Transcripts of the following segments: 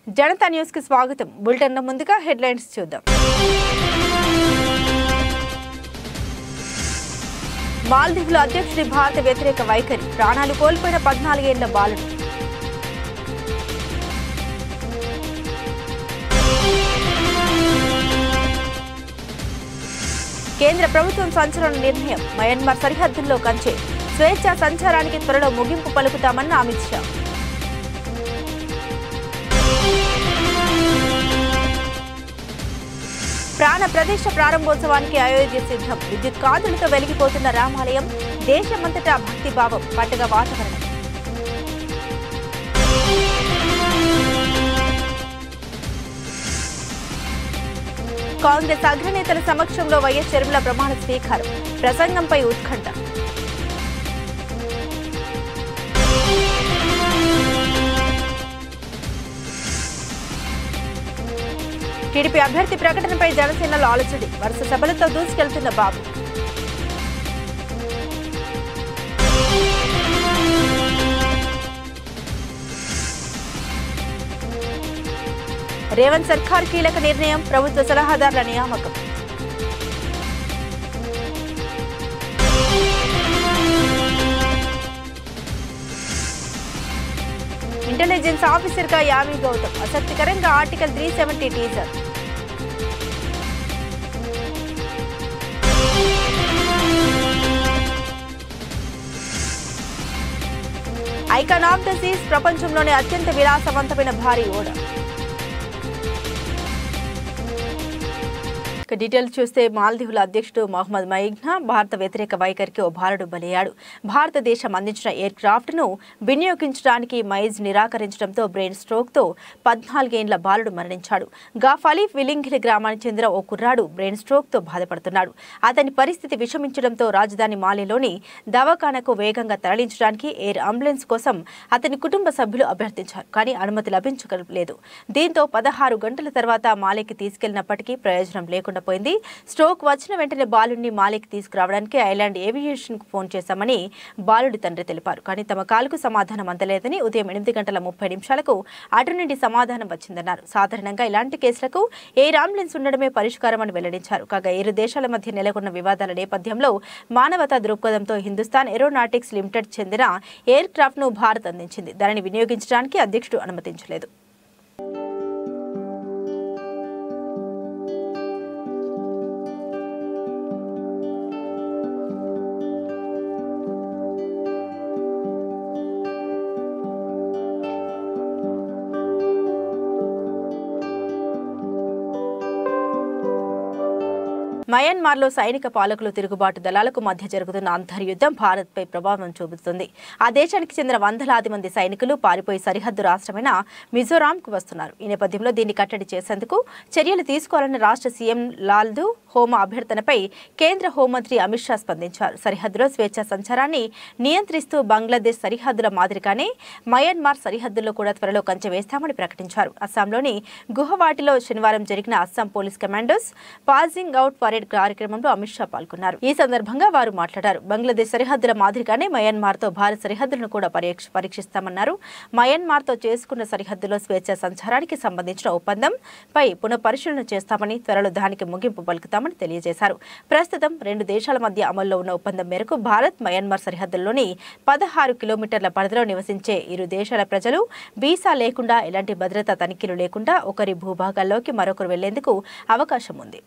Janata news కి స్వాగతం. Bulletin ముందుగా హెడ్లైన్స్ చూద్దాం. మాల్దీవుల అధ్యక్షుడి భారత వ్యతిరేక వైఖరి, ప్రాణాలు కోల్పోయిన 14 ఏళ్ల బాలుడు. కేంద్ర ప్రభుత్వం సంచలన నిర్ణయం, మయన్మార్ సరిహద్దుల్లో కంచె, స్వేచ్ఛా సంచారానికి త్వరలో ముగింపు పలుకుతామన్న అమిత్ షా. ప్రాణ ప్రదేశ ప్రారంభోత్సవానికి అయోధ్య సిద్ధం, విద్యుత్ కాంతులతో వెలిగిపోతున్న రామాలయం, దేశమంతటా భక్తిభావం, పండుగ వాతావరణం. కాంగ్రెస్ అగ్రనేతల సమక్షంలో వైఎస్ షర్మిల ప్రమాణ స్వీకారం, ప్రసంగంపై ఉత్కంఠ. టీడీపీ అభ్యర్థి ప్రకటనపై జనసేనలో ఆలోచన, వరుస సభలతో దూసుకెళ్తున్న బాబు. రేవంత్ సర్కార్ కీలక నిర్ణయం, ప్రభుత్వ సలహాదారుల నియామకం. ఇంటెలిజెన్స్ ఆఫీసర్ గా యామి గౌతమ్, ఆసక్తికరంగా article 370 teaser. Icon of the Cs, ప్రపంచంలోనే అత్యంత విలాసవంతమైన భారీ ఓడ. డీటెయిల్స్ చూస్తే మాల్దీవుల అధ్యక్షుడు మహమ్మద్ మైగ్నా భారత వ్యతిరేక వైఖరికి ఓ బాలుడు బలయ్యాడు. భారతదేశం అందించిన ఎయిర్ క్రాఫ్ట్ ను వినియోగించడానికి మైజ్ నిరాకరించడంతో బ్రెయిన్ స్ట్రోక్ తో 14 ఏళ్ల బాలుడు మరణించాడు. గాఫాలీఫ్ విలింగిలి గ్రామానికి చెందిన ఓ కుర్రాడు బ్రెయిన్ స్ట్రోక్ తో బాధపడుతున్నాడు. అతని పరిస్థితి విషమించడంతో రాజధాని మాలిలోని దవాఖానకు వేగంగా తరలించడానికి ఎయిర్ అంబులెన్స్ కోసం అతని కుటుంబ సభ్యులు అభ్యర్థించారు. కానీ అనుమతి లభించలేదు. దీంతో 16 గంటల తర్వాత మాలికి తీసుకెళ్లినప్పటికీ ప్రయోజనం లేకుండా పోయింది. స్ట్రోక్ వచ్చిన వెంటనే బాలుడిని మాలికి తీసుకురావడానికి ఐలాండ్ ఏవియేషన్ కు ఫోన్ చేశామని బాలుడి తండ్రి తెలిపారు. కానీ తమ కాలుకు సమాధానం అందలేదని ఉదయం 8:30 అటు నుండి సమాధానం వచ్చిందన్నారు. సాధారణంగా ఇలాంటి కేసులకు ఎయిర్ అంబులెన్స్ ఉండడమే పరిష్కారం అని వెల్లడించారు. కాగా ఇరు దేశాల మధ్య నెలకొన్న వివాదాల నేపథ్యంలో మానవతా దృక్పథంతో హిందుస్థాన్ ఏరోనాటిక్స్ లిమిటెడ్ చెందిన ఎయిర్ క్రాఫ్ట్ ను భారత్ అందించింది. దానిని వినియోగించడానికి అధ్యక్షుడు అనుమతించలేదు. మయన్మార్లో సైనిక పాలకులు తిరుగుబాటు దళాలకు మధ్య జరుగుతున్న అంతర్యుద్ధం భారత్పై ప్రభావం చూపుతుంది. ఆ దేశానికి చెందిన వందలాది మంది సైనికులు పారిపోయి సరిహద్దు రాష్ట్రమైన మిజోరాంకు వస్తున్నారు. ఈ నేపథ్యంలో దీన్ని కట్టడి చేసేందుకు చర్యలు తీసుకోవాలని రాష్ట్ర సీఎం లాల్దు హోమా అభ్యర్థనపై కేంద్ర హోంమంత్రి అమిత్ షా స్పందించారు. సరిహద్దులో స్వేచ్ఛా సంచారాన్ని నియంత్రిస్తూ బంగ్లాదేశ్ సరిహద్దుల మాదిరిగానే మయన్మార్ సరిహద్దుల్లో కూడా త్వరలో కంచె వేస్తామని ప్రకటించారు. అస్సాంలోని గుహవాటిలో శనివారం జరిగిన Assam police commandos passing out parade కార్యక్రమంలో అమిత్ షా పాల్గొన్నారు. ఈ సందర్భంగా వారు మాట్లాడారు. బంగ్లాదేశ్ సరిహద్దుల మాదిరిగానే మయన్మార్ తో భారత్ సరిహద్దులను కూడా పరీక్షిస్తామన్నారు. మయన్మార్ తో చేసుకున్న సరిహద్దులో స్వేచ్ఛా సంచారానికి సంబంధించిన ఒప్పందంపై పునఃపరిశీలన చేస్తామని, త్వరలో దానికి ముగింపు పలుకుతామని తెలియజేశారు. ప్రస్తుతం 2 దేశాల మధ్య అమల్లో ఉన్న ఒప్పందం మేరకు భారత్ మయన్మార్ సరిహద్దుల్లోని 16 కిలోమీటర్ల పరిధిలో నివసించే ఇరు దేశాల ప్రజలు వీసా లేకుండా, ఎలాంటి భద్రతా తనిఖీలు లేకుండా ఒకరి భూభాగాల్లోకి మరొకరు వెళ్లేందుకు అవకాశం ఉంది.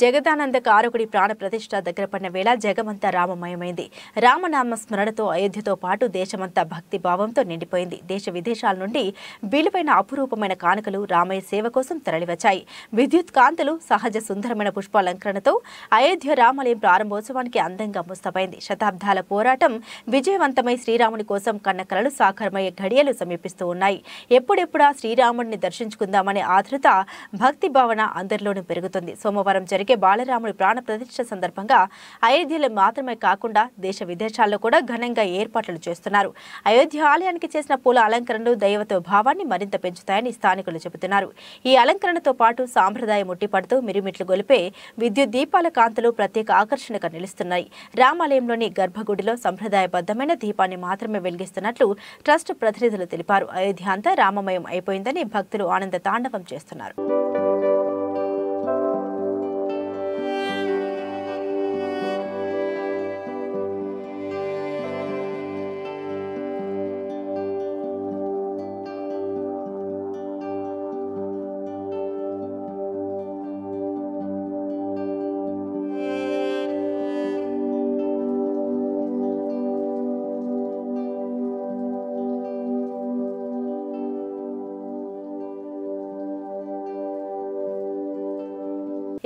జగదానంద కారకుడి ప్రాణ ప్రతిష్ఠ దగ్గర పడిన వేళ జగమంతా రామమయమైంది. రామనామ స్మరణతో అయోధ్యతో పాటు దేశమంతా భక్తి భావంతో నిండిపోయింది. దేశ విదేశాల నుండి విలువైన అపురూపమైన కానుకలు రామయ్య సేవ కోసం తరలివచ్చాయి. విద్యుత్ కాంతులు, సహజ సుందరమైన పుష్పాలంకరణతో అయోధ్య రామాలయం ప్రారంభోత్సవానికి అందంగా ముస్తాబైంది. శతాబ్దాల పోరాటం విజయవంతమై శ్రీరాముని కోసం కన్న కలలు సాకారమయ్యే ఘడియలు సమీపిస్తూ ఉన్నాయి. ఎప్పుడెప్పుడా శ్రీరాముడిని దర్శించుకుందామనే ఆతృత, భక్తి భావన అందరిలోనూ పెరుగుతుంది. సోమవారం జరిగే బాలరాముడి ప్రాణ ప్రతిష్ఠ సందర్భంగా అయోధ్యలో మాత్రమే కాకుండా దేశ విదేశాల్లో కూడా ఘనంగా ఏర్పాట్లు చేస్తున్నారు. అయోధ్య ఆలయానికి చేసిన పూల అలంకరణలు దైవత్వ భావాన్ని మరింత పెంచుతాయని స్థానికులు చెబుతున్నారు. ఈ అలంకరణతో పాటు సాంప్రదాయం ఉట్టిపడుతూ మిరుమిట్లు గొలిపే విద్యుత్ దీపాల కాంతులు ప్రత్యేక ఆకర్షణగా నిలుస్తున్నాయి. రామాలయంలోని గర్భగుడిలో సంప్రదాయబద్ధమైన దీపాన్ని మాత్రమే వెలిగిస్తున్నట్లు ట్రస్ట్ ప్రతినిధులు తెలిపారు. అయోధ్య అంతా రామమయం అయిపోయిందని భక్తులు ఆనంద తాండవం చేస్తున్నారు.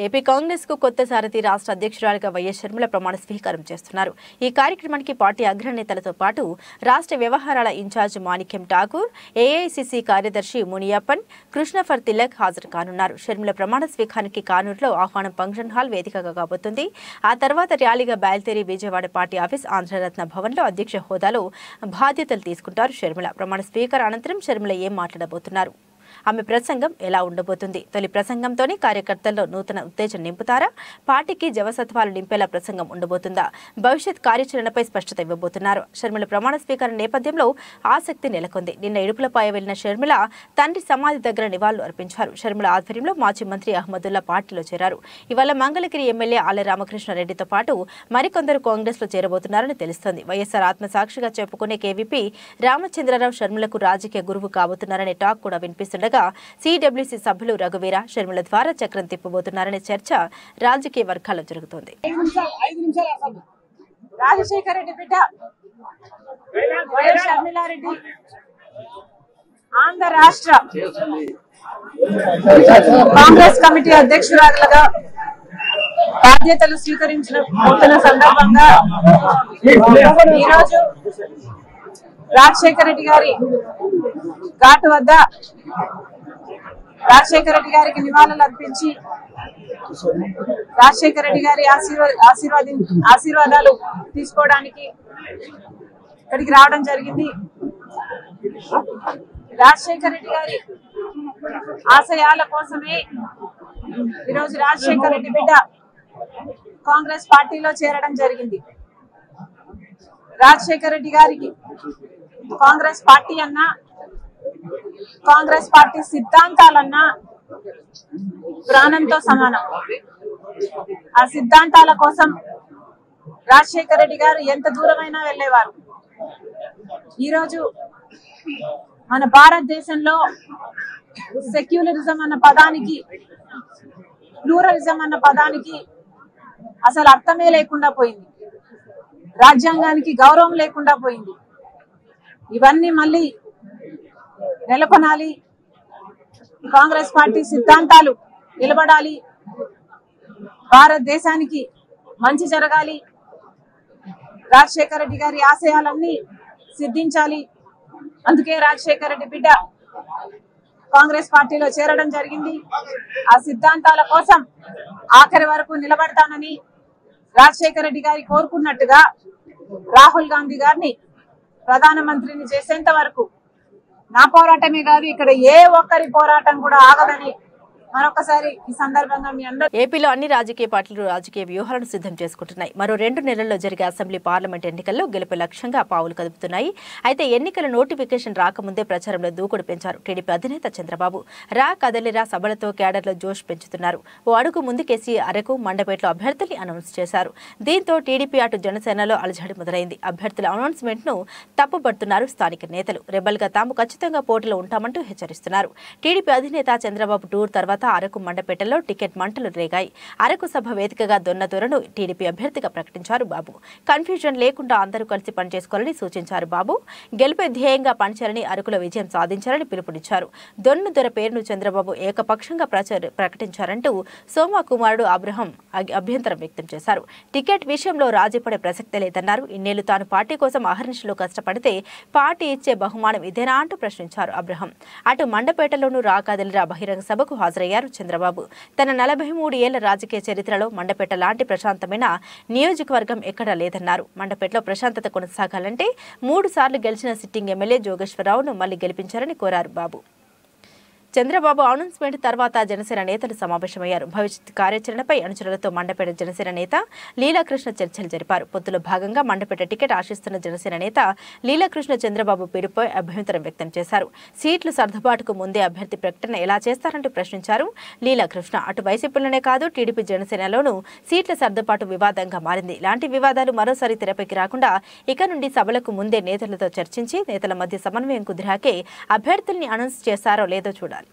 ఏపీ కాంగ్రెస్ కు కొత్త సారథి రాష్ట్ర అధ్యక్షురాలిగా వైఎస్ షర్మిల ప్రమాణ స్వీకారం చేస్తున్నారు. ఈ కార్యక్రమానికి పార్టీ అగ్రనేతలతో పాటు రాష్ట్ర వ్యవహారాల ఇన్ఛార్జ్ మాణిక్యం ఠాకూర్, ఏఐసిసి కార్యదర్శి మునియప్పన్, కృష్ణఫర్ తిలక్ హాజరు కానున్నారు. షర్మిల ప్రమాణ స్వీకారానికి కానూరులో ఆహ్వానం ఫంక్షన్ హాల్ వేదికగా కాబోతుంది. ఆ తర్వాత ర్యాలీగా బయలుదేరి విజయవాడ పార్టీ ఆఫీస్ ఆంధ్రరత్న భవన్లో అధ్యక్ష హోదాలో బాధ్యతలు తీసుకుంటారు షర్మిల. ప్రమాణ స్వీకారం అనంతరం షర్మిల ఏం మాట్లాడబోతున్నారు? ఆమె ప్రసంగం ఎలా ఉండబోతుంది? తొలి ప్రసంగంతోనే కార్యకర్తల్లో నూతన ఉత్తేజం నింపుతారా? పార్టీకి జవసత్వాలు నింపేలా ప్రసంగం ఉండబోతుందా? భవిష్యత్ కార్యాచరణపై స్పష్టత ఇవ్వబోతున్నారు. షర్మిల ప్రమాణ స్వీకారం నేపథ్యంలో ఆసక్తి నెలకొంది. నిన్న ఇడుపులపాయ వెళ్లిన షర్మిల తండ్రి సమాధి దగ్గర నివాళులు అర్పించారు. షర్మిల ఆధ్వర్యంలో మాజీ మంత్రి అహ్మదుల్లా పార్టీలో చేరారు. ఇవాళ మంగళగిరి ఎమ్మెల్యే ఆళ్ల రామకృష్ణారెడ్డితో పాటు మరికొందరు కాంగ్రెస్ లో చేరబోతున్నారని తెలుస్తోంది. వైఎస్ఆర్ ఆత్మసాక్షిగా చెప్పుకునే కేవీపీ రామచంద్రరావు షర్మిలకు రాజకీయ గురువు కాబోతున్నారనే టాక్ కూడా వినిపిస్తుండగా సిడబ్ల్యూసీ సభ్యులు రఘువీర షర్మిల ద్వారా చక్రం తిప్పబోతున్నారనే చర్చ రాజకీయ వర్గాల్లో జరుగుతోంది. రాజశేఖర రెడ్డి బిడ్డ వైఎస్ షర్మిలారెడ్డి ఆంధ్ర రాష్ట్ర కాంగ్రెస్ కమిటీ అధ్యక్షురాలుగా బాధ్యతలు స్వీకరించిన సందర్భంగా ఈరోజు రాజశేఖర రెడ్డి గారి ఘాటు వద్ద రాజశేఖర రెడ్డి గారికి నివాళులు అర్పించి రాజశేఖర రెడ్డి గారి ఆశీర్వాదాలు తీసుకోవడానికి ఇక్కడికి రావడం జరిగింది. రాజశేఖర రెడ్డి గారి ఆశయాల కోసమే ఈరోజు రాజశేఖర రెడ్డి బిడ్డ కాంగ్రెస్ పార్టీలో చేరడం జరిగింది. రాజశేఖర రెడ్డి గారికి కాంగ్రెస్ పార్టీ అన్నా, కాంగ్రెస్ పార్టీ సిద్ధాంతాలన్నా ప్రాణంతో సమానం. ఆ సిద్ధాంతాల కోసం రాజశేఖర రెడ్డి గారు ఎంత దూరమైనా వెళ్ళేవారు. ఈరోజు మన భారతదేశంలో సెక్యులరిజం అన్న పదానికి, ప్లూరలిజం అన్న పదానికి అసలు అర్థమే లేకుండా పోయింది. రాజ్యాంగానికి గౌరవం లేకుండా పోయింది. ఇవన్నీ మళ్ళీ నెలకొనాలి. కాంగ్రెస్ పార్టీ సిద్ధాంతాలు నిలబడాలి. భారతదేశానికి మంచి జరగాలి. రాజశేఖర రెడ్డి గారి ఆశయాలన్నీ సిద్ధించాలి. అందుకే రాజశేఖర రెడ్డి బిడ్డ కాంగ్రెస్ పార్టీలో చేరడం జరిగింది. ఆ సిద్ధాంతాల కోసం ఆఖరి వరకు నిలబడతానని రాజశేఖర రెడ్డి గారి కోరుకున్నట్టుగా రాహుల్ గాంధీ గారిని ప్రధానమంత్రిని చేసేంత వరకు నా పోరాటమే కాదు, ఇక్కడ ఏ ఒక్కరి పోరాటం కూడా ఆగదని మరొకసారి ఈ సందర్భంగా మీ అందరూ. ఏపీలో అన్ని రాజకీయ పార్టీలు రాజకీయ వ్యూహాలను సిద్ధం చేసుకుంటున్నాయి. మరో 2 నెలల్లో జరిగే అసెంబ్లీ, పార్లమెంట్ ఎన్నికల్లో గెలుపు లక్ష్యంగా పావులు కదుపుతున్నాయి. అయితే ఎన్నికల నోటిఫికేషన్ రాకముందే ప్రచారంలో దూకుడు పెంచారు టీడీపీ అధినేత చంద్రబాబు. రా కదలిరా సభలతో క్యాడర్లో జోష్ పెంచుతున్నారు. ఓ అడుగు ముందుకేసి అరకు, మండపేటలో అభ్యర్థుల్ని అనౌన్స్ చేశారు. దీంతో టీడీపీ అటు జనసేనలో అలజడి మొదలైంది. అభ్యర్థుల అనౌన్స్మెంట్ ను తప్పుపడుతున్నారు స్థానిక నేతలు. రెబల్ గా తాము ఖచ్చితంగా పోటీలో ఉంటామంటూ హెచ్చరిస్తున్నారు. టీడీపీ అధినేత చంద్రబాబు టూర్ తర్వాత అరకు మండపేటలో టికెట్ మంటలు రేగాయి. అరకు సభ వేదికగా దొన్నదొరను టీడీపీ అభ్యర్థిగా ప్రకటించారు బాబు. కన్ఫ్యూజన్ లేకుండా అందరూ కలిసి పనిచేసుకోవాలని సూచించారు బాబు. గెలుపే ధ్యేయంగా పనిచేయాలని, అరకులో విజయం సాధించాలని పిలుపునిచ్చారు. దొన్నదొర పేరును చంద్రబాబు ఏకపక్షంగా ప్రకటించారంటూ సోమా కుమారుడు అబ్రహం అభ్యంతరం వ్యక్తం చేశారు. టికెట్ విషయంలో రాజీ పడే ప్రసక్తే లేదన్నారు. ఇన్నేళ్లు తాను పార్టీ కోసం అహర్నిశలు కష్టపడితే పార్టీ ఇచ్చే బహుమానం ఇదేనా అంటూ ప్రశ్నించారు అబ్రహం. అటు మండపేటలోనూ రాకాదలిరా బహిరంగ సభకు హాజరయ్యారు చంద్రబాబు. తన 43 ఏళ్ల రాజకీయ చరిత్రలో మండపేట లాంటి ప్రశాంతమైన నియోజకవర్గం ఎక్కడా లేదన్నారు. మండపేటలో ప్రశాంతత కొనసాగాలంటే 3 సార్లు గెలిచిన సిట్టింగ్ ఎమ్మెల్యే జోగేశ్వరరావును మళ్లీ గెలిపించారని కోరారు బాబు. చంద్రబాబు అనౌన్స్మెంట్ తర్వాత జనసేన నేతలు సమావేశమయ్యారు. భవిష్యత్ కార్యాచరణపై అనుచరులతో మండపేట జనసేన నేత లీలాకృష్ణ చర్చలు జరిపారు. పొత్తులో భాగంగా మండపేట టికెట్ ఆశిస్తున్న జనసేన నేత లీలాకృష్ణ చంద్రబాబు పేరుపై అభ్యంతరం వ్యక్తం చేశారు. సీట్లు సర్దుబాటుకు ముందే అభ్యర్థి ప్రకటన ఎలా చేస్తారంటూ ప్రశ్నించారు లీలాకృష్ణ. అటు వైసీపీలోనే కాదు టీడీపీ జనసేనలోనూ సీట్ల సర్దుబాటు వివాదంగా మారింది. ఇలాంటి వివాదాలు మరోసారి తెరపైకి రాకుండా ఇక నుండి సభలకు ముందే నేతలతో చర్చించి నేతల మధ్య సమన్వయం కుదిరాకే అభ్యర్థుల్ని అనౌన్స్ చేశారో లేదో చూడాలి.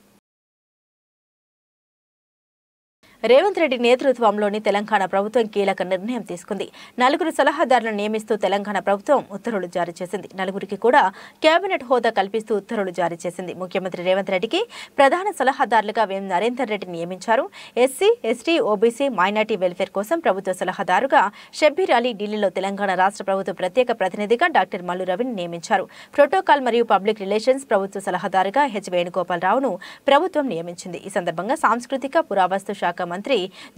రేవంత్ రెడ్డి నేతృత్వంలోని తెలంగాణ ప్రభుత్వం కీలక నిర్ణయం తీసుకుంది. 4 సలహాదారులను నియమిస్తూ తెలంగాణ ప్రభుత్వం ఉత్తర్వులు జారీ చేసింది. 4కి కూడా కేబినెట్ హోదా కల్పిస్తూ ఉత్తర్వులు జారీ చేసింది. ముఖ్యమంత్రి రేవంత్ రెడ్డికి ప్రధాన సలహాదారులుగా వేం నరేందర్ రెడ్డిని నియమించారు. SC, ST, OBC, minority welfare కోసం ప్రభుత్వ సలహాదారుగా షబ్బీర్ అలీ, ఢిల్లీలో తెలంగాణ రాష్ట్ర ప్రభుత్వ ప్రత్యేక ప్రతినిధిగా డాక్టర్ మల్లు రవిని నియమించారు. ప్రోటోకాల్ మరియు పబ్లిక్ రిలేషన్స్ ప్రభుత్వ సలహాదారుగా హెచ్ వేణుగోపాలరావును ప్రభుత్వం నియమించింది. ఈ సందర్భంగా సాంస్కృతిక పురావస్తు శాఖ మంత్రి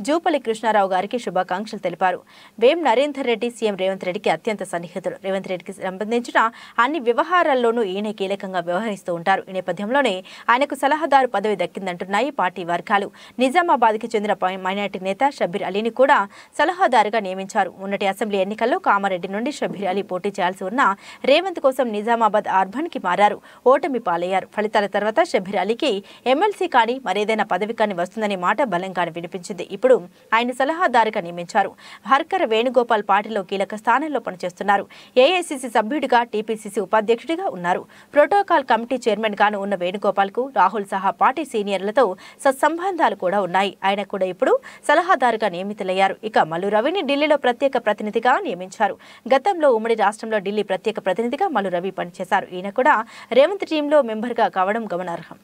జూపల్లి కృష్ణారావు గారికి శుభాకాంక్షలు తెలిపారు. వేం నరేందర్ రెడ్డి సీఎం రేవంత్ రెడ్డికి అత్యంత సన్నిహితుడు. రేవంత్ రెడ్డికి సంబంధించిన అన్ని వ్యవహారాల్లోనూ ఈయన కీలకంగా వ్యవహరిస్తూ ఉంటారు. ఈ నేపథ్యంలోనే ఆయనకు సలహాదారు పదవి దక్కిందంటున్నాయి పార్టీ వర్గాలు. నిజామాబాద్కి చెందిన మైనార్టీ నేత షబ్బీర్ అలీని కూడా సలహాదారుగా నియమించారు. మొన్నటి అసెంబ్లీ ఎన్నికల్లో కామారెడ్డి నుండి షబ్బీర్ అలీ పోటీ చేయాల్సి ఉన్న రేవంత్ కోసం నిజామాబాద్ అర్బన్ కి మారారు. ఓటమి పాలయ్యారు. ఫలితాల తర్వాత షబ్బీర్ అలీకి ఎమ్మెల్సీ కానీ మరేదైనా పదవి కానీ వస్తుందనే మాట బలంగా వినిపించింది. ఇప్పుడు ఆయన సలహాదారుగా నియమించారు. హర్కర్ వేణుగోపాల్ పార్టీలో కీలక స్థానంలో పనిచేస్తున్నారు. ఏఐసీసీ సభ్యుడిగా, టీపీసీసీ ఉపాధ్యక్షుడిగా ఉన్నారు. ప్రోటోకాల్ కమిటీ చైర్మన్ గాను ఉన్న వేణుగోపాల్ కు రాహుల్ సహా పార్టీ సీనియర్లతో సత్సంబంధాలు కూడా ఉన్నాయి. ఆయన కూడా ఇప్పుడు సలహాదారుగా నియమితులయ్యారు. ఇక మల్లు రవిని ఢిల్లీలో ప్రత్యేక ప్రతినిధిగా నియమించారు. గతంలో ఉమ్మడి రాష్ట్రంలో ఢిల్లీ ప్రత్యేక ప్రతినిధిగా మల్లు రవి పనిచేశారు. ఈయన కూడా రేవంత్ టీంలో మెంబర్గా కావడం గమనార్హం.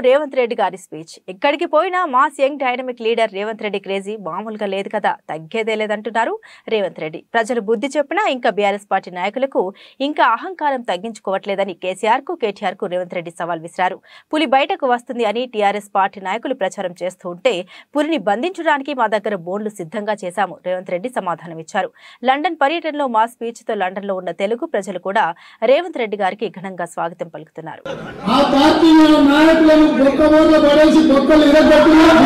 రేవంత్ రెడ్డి గారి స్పీచ్. ఎక్కడికి పోయినా mass young dynamic leader Revanth Reddy crazy మామూలుగా లేదు కదా, తగ్గేదే లేదంటున్నారు రేవంత్ రెడ్డి. ప్రజలు బుద్ధి చెప్పినా ఇంకా బీఆర్ఎస్ పార్టీ నాయకులకు ఇంకా అహంకారం తగ్గించుకోవట్లేదని కేసీఆర్ కు, కేటీఆర్ కు రేవంత్ రెడ్డి సవాల్ విసిరారు. పులి బయటకు వస్తుంది అని టీఆర్ఎస్ పార్టీ నాయకులు ప్రచారం చేస్తూ ఉంటే పులిని బంధించడానికి మా దగ్గర బోన్లు సిద్ధంగా చేశాము రేవంత్ రెడ్డి సమాధానమిచ్చారు. లండన్ పర్యటనలో మా స్పీచ్ తో లండన్ లో ఉన్న తెలుగు ప్రజలు కూడా రేవంత్ రెడ్డి గారికి ఘనంగా స్వాగతం పలుకుతున్నారు. బొక్కబోర్లు పడేసి బొక్కలు ఇరగొట్టున్నారు.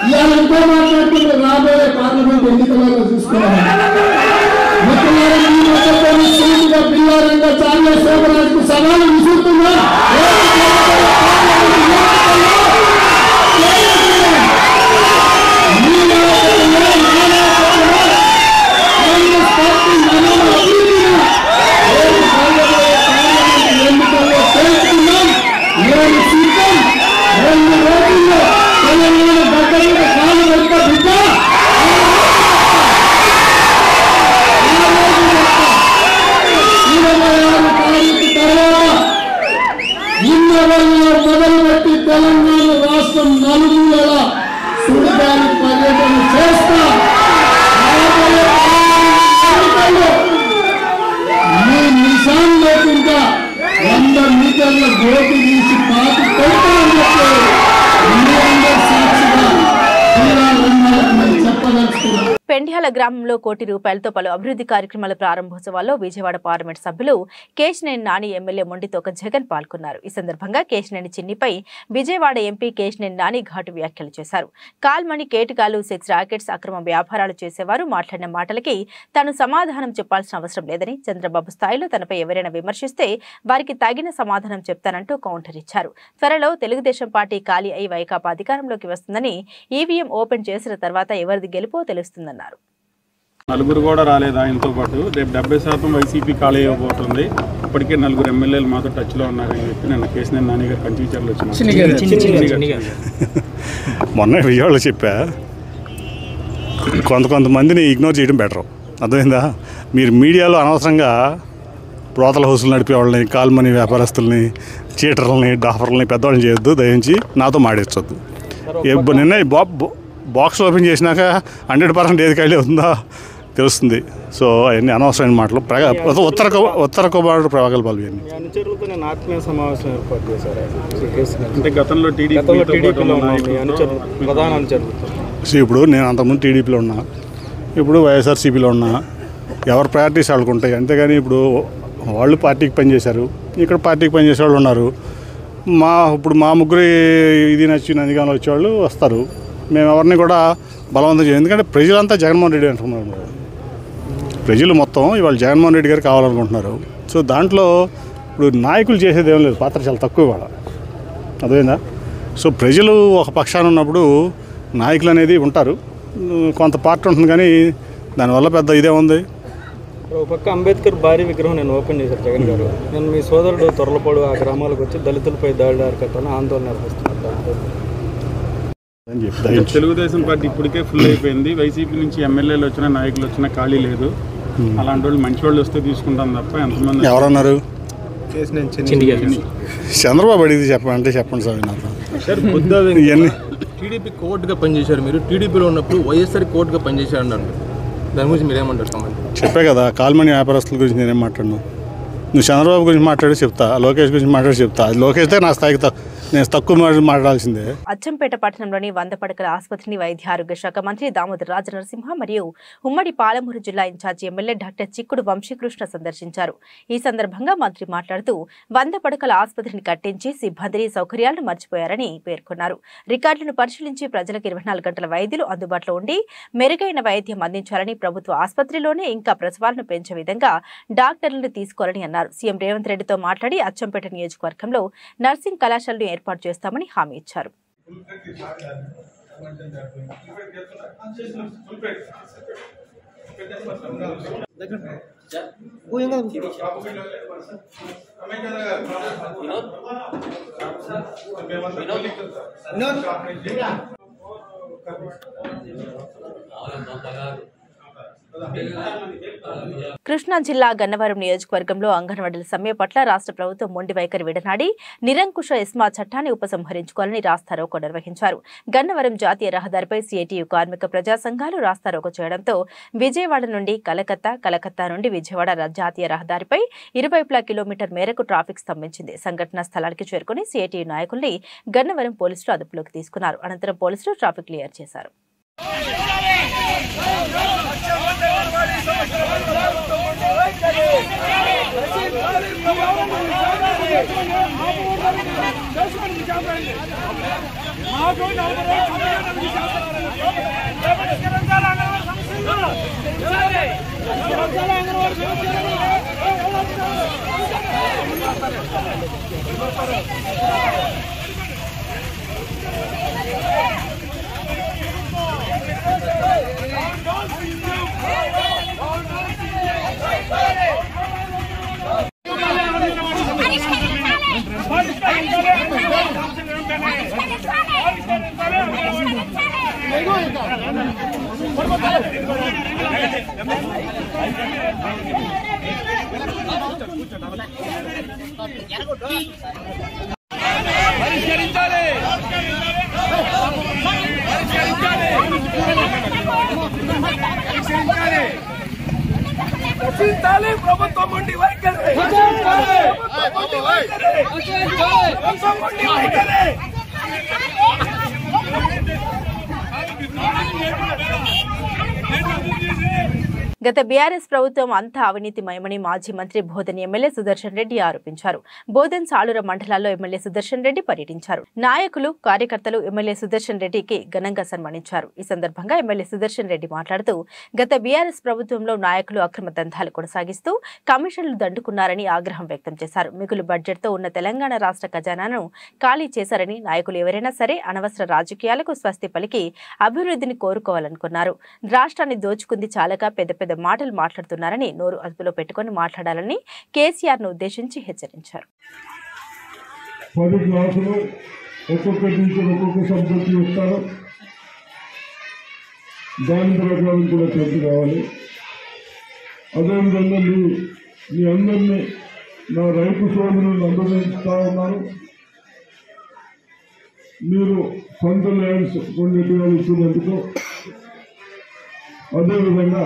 ఇవాళ ఎంతో మాట్లాడుతున్నారు. రాబోయే పార్లమెంట్ ఎన్నికలలో చూసుకోవాలి. పిల్లారంగా చాలా శోభరాజుకు సవాలు విసురుతున్నా. జండ్యాల గ్రామంలో కోటి రూపాయలతో పలు అభివృద్ధి కార్యక్రమాల ప్రారంభోత్సవాల్లో విజయవాడ పార్లమెంట్ సభ్యులు కేశినేని నాని ఎమ్మెల్యే మొండితోక జగన్ పాల్గొన్నారు. ఈ సందర్భంగా కేశినేని చిన్నిపై విజయవాడ ఎంపీ కేశినేని నాని ఘాటు వ్యాఖ్యలు చేశారు. కాల్మణి, కేటగాలు, సెక్స్ రాకెట్స్ అక్రమ వ్యాపారాలు చేసేవారు మాట్లాడిన మాటలకి తాను సమాధానం చెప్పాల్సిన అవసరం లేదని, చంద్రబాబు స్థాయిలో తనపై ఎవరైనా విమర్శిస్తే వారికి తగిన సమాధానం చెప్తానంటూ కౌంటర్ ఇచ్చారు. త్వరలో తెలుగుదేశం పార్టీ ఖాళీ అయి వైకాపా అధికారంలోకి వస్తుందని, ఈవీఎం ఓపెన్ చేసిన తర్వాత ఎవరిది గెలుపో తెలుస్తుందన్నారు. నలుగురు కూడా రాలేదు ఆయనతో పాటు. రేపు 70% వైసీపీ ఖాళీ అయిపోతుంది. ఇప్పటికే 4 ఎమ్మెల్యేలు మాతో టచ్లో ఉన్నారని చెప్పి నిన్న కేశినేని నాని గారు కంచిచర్లు వచ్చిన మొన్న విజయవాడలో చెప్పా, కొంతమందిని ఇగ్నోర్ చేయడం బెటర్. అర్థమైందా? మీరు మీడియాలో అనవసరంగా బ్రోతల హౌసులు నడిపే వాళ్ళని, కాల్మనీ వ్యాపారస్తుల్ని, చీటర్లని, డాఫర్లని పెద్దవాళ్ళని చేయొద్దు. దయించి నాతో మాడేచ్చొద్దు. నిన్న బాక్స్ ఓపెన్ చేసినాక 100% ఏది ఖాళీ అవుతుందో తెలుస్తుంది. సో అవన్నీ అనవసరమైన మాటలు. ఉత్తర కుమారుడు ప్రగల్భాలు ఇవన్నీ. అనుచరులతో నేను ఆత్మీయ సమావేశం ఏర్పాటు చేశారు. అంటే గతంలో టీడీపీలో ప్రధాన అనుచరులతో. ఇప్పుడు నేను అంతకుముందు టీడీపీలో ఉన్నా, ఇప్పుడు వైఎస్ఆర్సీపీలో ఉన్నా. ఎవరి ప్రయారిటీస్ వాళ్ళకు ఉంటాయి. అంతేగాని ఇప్పుడు వాళ్ళు పార్టీకి పనిచేశారు, ఇక్కడ పార్టీకి పనిచేసే వాళ్ళు ఉన్నారు. ఇప్పుడు మా ముగ్గురు ఇది నచ్చిన అధికారంలో వచ్చేవాళ్ళు వస్తారు. మేము ఎవరిని కూడా బలవంతం చేయం. ఎందుకంటే ప్రజలంతా జగన్మోహన్ రెడ్డి అంటున్నారు. ప్రజలు మొత్తం ఇవాళ జగన్మోహన్ రెడ్డి గారు కావాలనుకుంటున్నారు. సో దాంట్లో ఇప్పుడు నాయకులు చేసేది ఏం లేదు, పాత్ర చాలా తక్కువ ఇవాళ. అదేనా? సో ప్రజలు ఒక పక్షాన ఉన్నప్పుడు నాయకులు అనేది ఉంటారు, కొంత పార్టీ ఉంటుంది. కానీ దానివల్ల పెద్ద ఇదే ఉంది. ఒక పక్క అంబేద్కర్ భారీ విగ్రహం నేను ఓపెన్ చేశారు జగన్ గారు. నేను మీ సోదరుడు తొరలపాడు ఆ గ్రామాలకు వచ్చి దళితులపై దాడి అరికట్టాలని ఆందోళన నిర్వహిస్తున్నారు. తెలుగుదేశం పార్టీ ఇప్పటికే ఫుల్ అయిపోయింది. వైసీపీ నుంచి ఎమ్మెల్యేలు వచ్చినా, నాయకులు వచ్చినా ఖాళీ లేదు. అలాంటి వాళ్ళు మంచి వాళ్ళు వస్తే తీసుకుంటాం తప్ప ఎంతమంది ఎవరన్నారు? చంద్రబాబు అడిగి చెప్పండి సార్. నాకు ఇవన్నీ టీడీపీ కోర్టుగా పనిచేశారు. మీరు టీడీపీలో ఉన్నప్పుడు వైఎస్ఆర్ కోర్టుగా పనిచేశారు అన్నారు. దాని గురించి మీరేమంటారు? చెప్పే కదా, కాల్మనీ వ్యాపారస్తుల గురించి నేనేం మాట్లాడను. నువ్వు చంద్రబాబు గురించి మాట్లాడి చెప్తా, లోకేష్ గురించి మాట్లాడి చెప్తా. లోకేష్ నా స్థాయికి నేను తక్కువ మాట్లాడాల్సిందే. అచ్చంపేట పట్టణంలోని 100 పడకల ఆసుపత్రిని వైద్య ఆరోగ్య శాఖ మంత్రి దామోదర్ రాజనరసింహ మరియు ఉమ్మడి పాలమూరు జిల్లా ఇన్ఛార్జి ఎమ్మెల్యే డాక్టర్ చిక్కుడు వంశీకృష్ణ సందర్శించారు. ఈ సందర్భంగా మంత్రి మాట్లాడుతూ 100 పడకల ఆసుపత్రిని కట్టించి సిబ్బందిని, సౌకర్యాలను మర్చిపోయారని పేర్కొన్నారు. రికార్డులను పరిశీలించి ప్రజలకు 24 గంటల వైద్యులు అందుబాటులో ఉండి మెరుగైన వైద్యం అందించాలని, ప్రభుత్వ ఆసుపత్రిలోనే ఇంకా ప్రసవాలను పెంచే విధంగా డాక్టర్లను తీసుకోవాలని అన్నారు. సీఎం రేవంత్ రెడ్డితో మాట్లాడి అచ్చంపేట నియోజకవర్గంలో నర్సింగ్ కళాశాలను ఏర్పాటు చేస్తామని హామీ ఇచ్చారు. కృష్ణా జిల్లా గన్నవరం నియోజకవర్గంలో అంగన్వాడీల సమ్మె పట్ల రాష్ట్ర ప్రభుత్వం మొండి వైఖరి విడనాడి నిరంకుశ ఎస్మా చట్టాన్ని ఉపసంహరించుకోవాలని రాస్తారోకో నిర్వహించారు. గన్నవరం జాతీయ రహదారిపై సిఐటియు కార్మిక ప్రజా సంఘాలు రాస్తారోకో చేయడంతో విజయవాడ నుండి కలకత్తా నుండి విజయవాడ జాతీయ రహదారిపై ఇరువైపులా కిలోమీటర్ మేరకు ట్రాఫిక్ స్తంభించింది. సంఘటనా స్థలానికి చేరుకుని సిఐటియు నాయకుల్ని గన్నవరం పోలీసులు అదుపులోకి తీసుకున్నారు. అనంతరం పోలీసులు ట్రాఫిక్ క్లియర్ చేశారు. ప్రభుత్వం ఉండి వైఖరి గత బీఆర్ఎస్ ప్రభుత్వం అంతా అవినీతిమయమని మాజీ మంత్రి బోధన్ ఎమ్మెల్యే సుదర్శన్ రెడ్డి ఆరోపించారు. బోధన్ సాలూర మండలాల్లో ఎమ్మెల్యే సుదర్శన్ రెడ్డి పర్యటించారు. నాయకులు కార్యకర్తలు ఎమ్మెల్యే సుదర్శన్ రెడ్డికి ఘనంగా సన్మానించారు. ఈ సందర్భంగా ఎమ్మెల్యే సుదర్శన్ రెడ్డి మాట్లాడుతూ గత బీఆర్ఎస్ ప్రభుత్వంలో నాయకులు అక్రమ దందాలు కొనసాగిస్తూ కమిషన్లు దండుకున్నారని ఆగ్రహం వ్యక్తం చేశారు. మిగులు బడ్జెట్తో ఉన్న తెలంగాణ రాష్ట్ర ఖజానాను ఖాళీ చేశారని నాయకులు ఎవరైనా సరే అనవసర రాజకీయాలకు స్వస్తి పలికి అభివృద్ధిని కోరుకోవాలనుకున్నారు. రాష్ట్రాన్ని దోచుకుంది చాలక పెద్ద పెద్ద మాటలు మాట్లాడుతున్నారని నోరు అదుపులో పెట్టుకుని మాట్లాడాలని కేసీఆర్ ను ఉద్దేశించి హెచ్చరించారు. 10 క్లాసులు ఒక్కొక్క టీచర్ ఒక్కొక్క సబ్జెక్టు ఇస్తారు. దాని ప్రకారం కూడా చర్చ కావాలి. అదేవిధంగా మీ అందరినీ నా రైతు సోదరులను అనుభవిస్తూ ఉన్నారు. మీరు సొంత ల్యాండ్స్ కొన్ని ఎకరాలు ఇచ్చినందుకు, అదేవిధంగా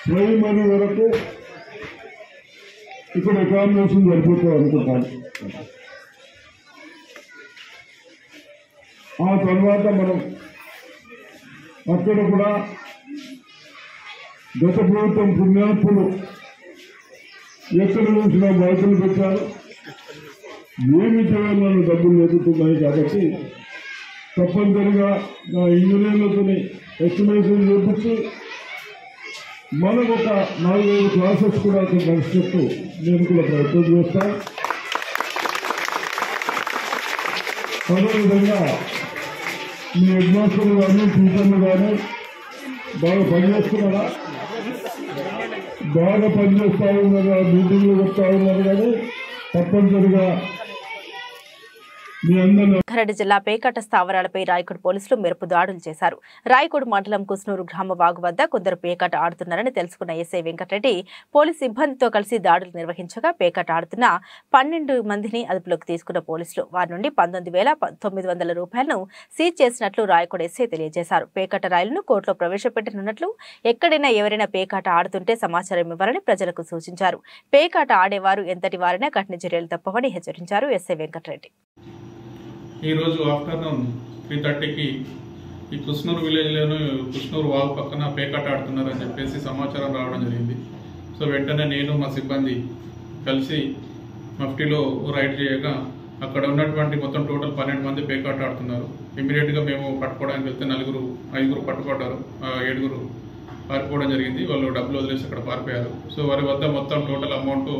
ప్రైమరీ వరకు ఇక్కడ అకామిడేషన్ సరిపోతాం అనుకుంటాను. ఆ తర్వాత మనం అక్కడ కూడా గత ప్రభుత్వం పుణ్యాత్ములు ఎక్కడ చూసినా బాధ్యతలు పెట్టారు. ఏమి చేయాలని డబ్బులు ఎదుగుతున్నాయి కాబట్టి తప్పనిసరిగా నా ఇంజనీర్లతో ఎస్టిమేషన్ చేపించి మనకు ఒక 4-5 క్లాసెస్ కూడా నడిచేట్టు నేను కూడా ప్రయత్నం చేస్తాను. అదేవిధంగా మీ హెడ్ మాస్టర్లు కానీ టీచర్లు కానీ బాగా పనిచేస్తున్నారా? బాగా పనిచేస్తూ ఉన్నారు, మీటింగ్లు చెప్తా ఉన్నారు. కానీ తప్పనిసరిగా రంగారెడ్డి జిల్లా పేకాట స్థావరాలపై రాయకోడ్ పోలీసులు మెరుపు దాడులు చేశారు. రాయకోడ్ మండలం కుస్నూరు గ్రామ వాగు వద్ద కొందరు పేకాట ఆడుతున్నారని తెలుసుకున్న ఎస్ఐ వెంకటరెడ్డి పోలీసు సిబ్బందితో కలిసి దాడులు నిర్వహించగా పేకాట ఆడుతున్న 12 మందిని అదుపులోకి తీసుకున్న పోలీసులు వారి నుండి 19,900 రూపాయలను సీజ్ చేసినట్లు రాయకోడ్ ఎస్ఐ తెలియజేశారు. పేకాట రాయిలను కోర్టులో ప్రవేశపెట్టనున్నట్లు, ఎక్కడైనా ఎవరైనా పేకాట ఆడుతుంటే సమాచారం ఇవ్వాలని ప్రజలకు సూచించారు. పేకాట ఆడేవారు ఎంతటి వారైనా కఠిన చర్యలు తప్పవని హెచ్చరించారు ఎస్ఐ వెంకటరెడ్డి. ఈరోజు ఆఫ్టర్నూన్ 3:30కి ఈ కుస్నూరు విలేజ్లోని కుస్నూరు వాగు పక్కన పేకాట ఆడుతున్నారని చెప్పేసి సమాచారం రావడం జరిగింది. సో వెంటనే నేను మా సిబ్బంది కలిసి మఫ్టీలో రైడ్ చేయగా అక్కడ ఉన్నటువంటి మొత్తం టోటల్ 12 మంది పేకాట ఆడుతున్నారు. ఇమీడియట్గా మేము పట్టుకోవడానికి వెళ్తే 5 పట్టుబడ్డారు, 7 పారిపోవడం జరిగింది. వాళ్ళు డబ్బులు వదిలేసి అక్కడ పారిపోయారు. సో వారి వద్ద మొత్తం టోటల్ అమౌంట్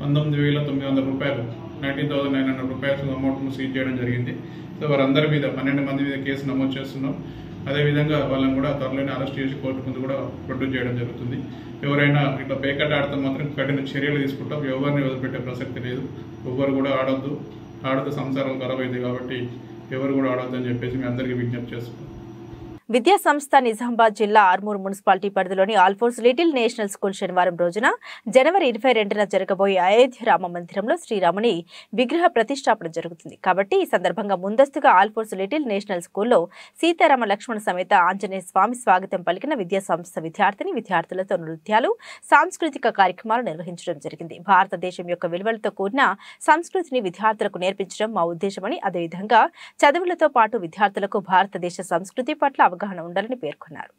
19,900 రూపాయలు, 19,900 రూపాయలు అమౌంట్ను సీజ్ చేయడం జరిగింది. సో వారందరి మీద 12 మంది మీద కేసు నమోదు చేస్తున్నాం. అదేవిధంగా వాళ్ళని కూడా త్వరలోనే అరెస్ట్ చేసి కోర్టు ముందు కూడా ప్రొడ్యూస్ చేయడం జరుగుతుంది. ఎవరైనా ఇట్లా పేకాట ఆడితే మాత్రం కఠిన చర్యలు తీసుకుంటాం. ఎవరిని వదిలిపెట్టే ప్రసక్తి లేదు. ఎవరు కూడా ఆడొద్దు సంసారం ఖరాబ్ అయింది కాబట్టి ఎవరు కూడా ఆడొద్దు అని చెప్పేసి మీ అందరికీ విజ్ఞప్తి చేస్తున్నాం. విద్యా సంస్థ నిజామాబాద్ జిల్లా ఆర్మూర్ మున్సిపాలిటీ పరిధిలోని ఆల్ఫోర్స్ లిటిల్ నేషనల్ స్కూల్ శనివారం రోజున జనవరి 22న జరగబోయే అయోధ్య రామ మందిరంలో శ్రీరాముని విగ్రహ ప్రతిష్టాపన జరుగుతుంది. కాబట్టి ఈ సందర్భంగా ముందస్తుగా ఆల్ఫోర్స్ లిటిల్ నేషనల్ స్కూల్లో సీతారామ లక్ష్మణ సమేత ఆంజనేయ స్వామి స్వాగతం పలికిన విద్యా సంస్థ విద్యార్థులతో నృత్యాలు, సాంస్కృతిక కార్యక్రమాలు నిర్వహించడం జరిగింది. భారతదేశం యొక్క విలువలతో కూడిన సంస్కృతిని విద్యార్థులకు నేర్పించడం మా ఉద్దేశమని, అదేవిధంగా చదువులతో పాటు విద్యార్థులకు భారతదేశ సంస్కృతి పట్ల అవగాహన ఉండాలని పేర్కొన్నారు.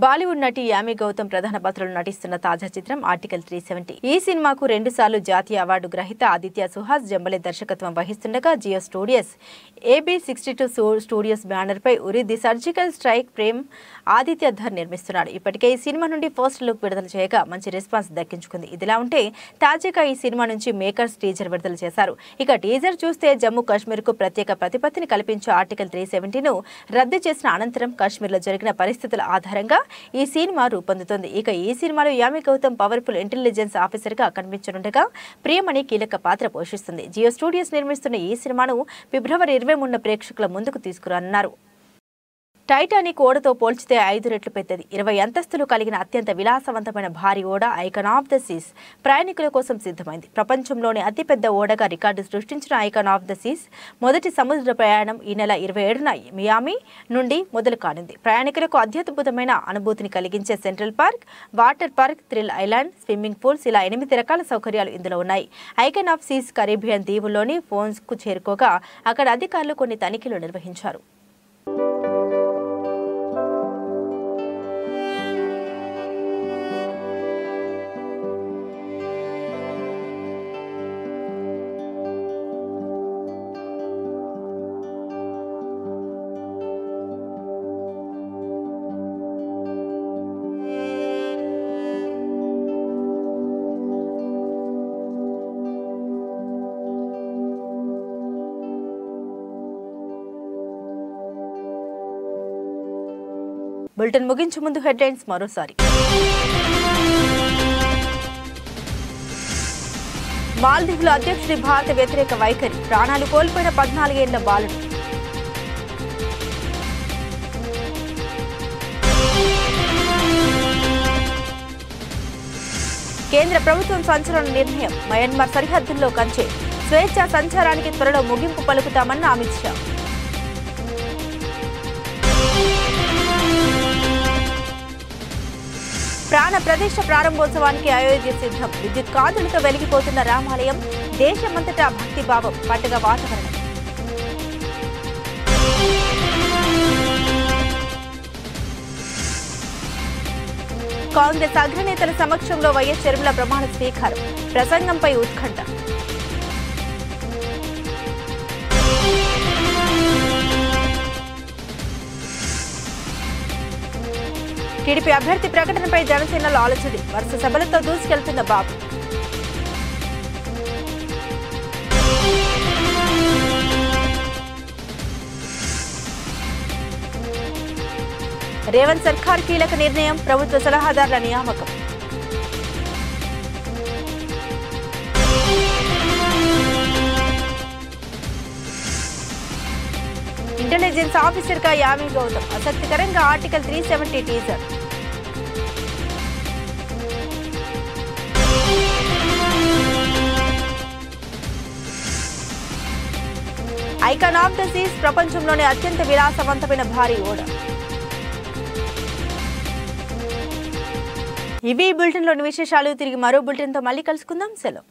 బాలీవుడ్ నటి యామి గౌతమ్ ప్రధాన పాత్రలో నటిస్తున్న తాజా చిత్రం ఆర్టికల్ 370. ఈ సినిమాకు 2 సార్లు జాతీయ అవార్డు గ్రహీత ఆదిత్య సుహాస్ జంబలే దర్శకత్వం వహిస్తుండగా Jio studios AB62 studios banner పై Uri the surgical strike Prem Aditya Dhar నిర్మిస్తున్నాడు. ఇప్పటికే ఈ సినిమా నుండి ఫస్ట్ లుక్ విడుదల చేయగా మంచి రెస్పాన్స్ దక్కించుకుంది. ఇదిలా ఉంటే తాజాగా ఈ సినిమా నుంచి మేకర్స్ టీజర్ విడుదల చేశారు. ఇక టీజర్ చూస్తే జమ్మూ కాశ్మీర్ కు ప్రత్యేక ప్రతిపత్తిని కల్పించే ఆర్టికల్ 370ను రద్దు చేసిన అనంతరం కాశ్మీర్లో జరిగిన పరిస్థితుల ఆధారంగా ఈ సినిమా రూపొందుతోంది. ఇక ఈ సినిమాలో Yami Gautam powerful intelligence officer గా కనిపించనుండగా ప్రియమణి కీలక పాత్ర పోషిస్తుంది. జియో స్టూడియోస్ నిర్మిస్తున్న ఈ సినిమాను ఫిబ్రవరి 23న ప్రేక్షకుల ముందుకు తీసుకురానున్నారు. టైటానిక్ ఓడతో పోల్చితే 5 రెట్లు పెద్దది. 20 అంతస్తులు కలిగిన అత్యంత విలాసవంతమైన భారీ ఓడ ఐకాన్ ఆఫ్ ద సీస్ ప్రయాణికుల కోసం సిద్ధమైంది. ప్రపంచంలోని అతిపెద్ద ఓడగా రికార్డు సృష్టించిన ఐకాన్ ఆఫ్ ద సీస్ మొదటి సముద్ర ప్రయాణం ఈ నెల 27న మియామి నుండి మొదలు కానుంది. ప్రయాణికులకు అత్యద్భుతమైన అనుభూతిని కలిగించే central park, water park, thrill island, swimming pools ఇలా 8 రకాల సౌకర్యాలు ఇందులో ఉన్నాయి. ఐకాన్ ఆఫ్ సీస్ కరీబియన్ దీవుల్లోని ఫోన్స్కు చేరుకోగా అక్కడ అధికారులు కొన్ని తనిఖీలు నిర్వహించారు. బులెటిన్ ముగించే ముందు హెడ్లైన్స్ మరోసారి. మాల్దీవుల అధ్యక్షుడి భారత వ్యతిరేక వైఖరి, ప్రాణాలు కోల్పోయిన 14 ఏళ్ల బాలుడు. కేంద్ర ప్రభుత్వం సంచలన నిర్ణయం, మయన్మార్ సరిహద్దుల్లో కంచె, స్వేచ్ఛా సంచారానికి త్వరలో ముగింపు పలుకుతామన్న అమిత్ షా. ప్రాణ ప్రతిష్ఠ ప్రారంభోత్సవానికి అయోధ్య సిద్ధం, విద్యుత్ కాంతులతో వెలిగిపోతున్న రామాలయం, దేశమంతటా భక్తిభావం, పండుగ వాతావరణం. కాంగ్రెస్ అగ్రనేతల సమక్షంలో వైఎస్ షర్మిల ప్రమాణ స్వీకారం, ప్రసంగంపై ఉత్కంఠ. టీడీపీ అభ్యర్థి ప్రకటనపై జనసేనలో ఆలోచన, వరుస సభలతో దూసుకెళ్తున్న బాబు. రేవంత్ సర్కార్ కీలక నిర్ణయం, ప్రభుత్వ సలహాదారుల నియామకం. ఇంటెలిజెన్స్ ఆఫీసర్ గా యామి గౌతమ్, ఆసక్తికరంగా article 370 teaser. Icon of the Cs ప్రపంచంలోనే అత్యంత విలాసవంతమైన భారీ ఓడ. ఇవి బులెటిన్లోని విశేషాలు. తిరిగి మరో బులెటిన్తో మళ్ళీ కలుసుకుందాం. సెలవు.